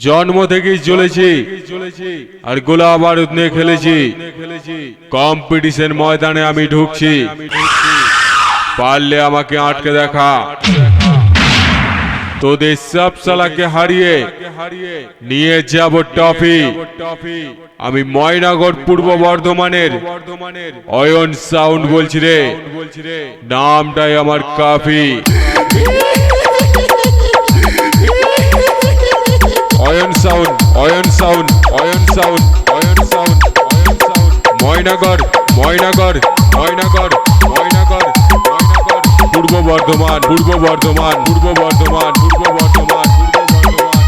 জন্ম থেকেই চলেছি আর গোলা বারুদ নিয়ে খেলেছি। কম্পিটিশন ময়দানে আমি ঢুকছি, পারলে আমাকে আটকে দেখা। তোদের সব শালাকে হারিয়ে নিয়ে যাব ট্রফি। আমি ময়নাগড় পূর্ব বর্ধমানের অয়ন সাউন্ড বলছি রে, নামটাই আমার কাফি। Ayan sound, Ayan sound, Ayan sound, Ayan sound, Ayan sound. Moynagarh, Moynagarh, Moynagarh, Moynagarh, Moynagarh, Purba Bardhaman, Purba Bardhaman, Purba Bardhaman, Purba Bardhaman, Purba Bardhaman.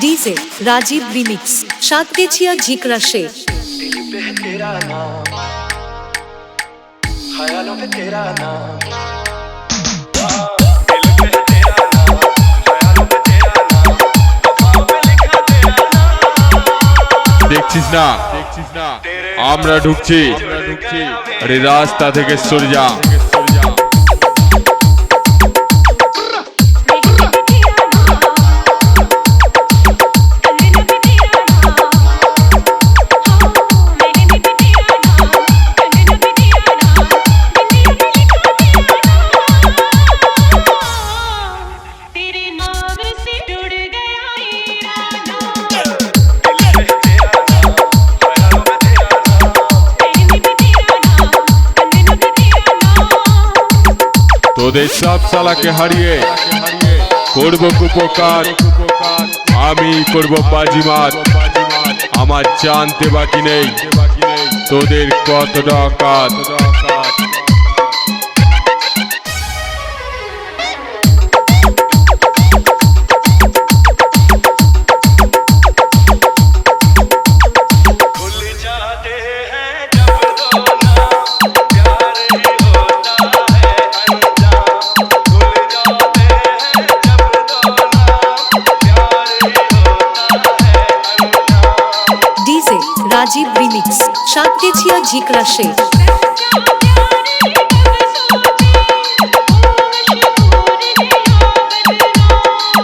DJ Rajiv remix शातकेछिया जिक्रा से तेरा नाम, ख्यालों में तेरा नाम, दिल पे तेरा नाम, ख्यालों में तेरा नाम, वफा पे लिखा तेरा नाम। দেখছিস না, আমরা ঢুকছি, আরে রাস্তা থেকে সরে যা। তোদের সব শালাকে হারিয়ে করব কুপকার, আমি করব বাজিমাত। আমার জানতে বাকি নেই তোদের কত ডাকাত। राजीव रिमिक्स शातकेछिया जिक्रा से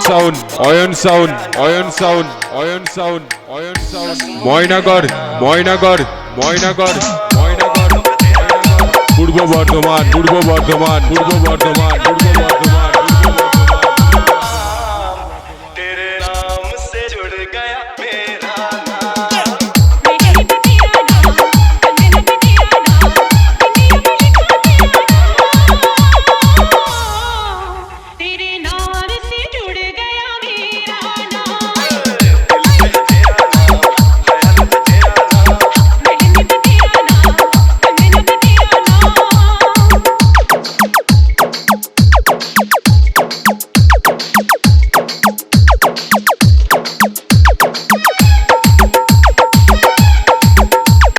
sound, Ayan sound, Ayan sound, Ayan sound, Ayan sound. Moynagarh, Moynagarh, Moynagarh, Moynagarh, Purba Bardhaman, Purba Bardhaman, Purba Bardhaman, পূর্ব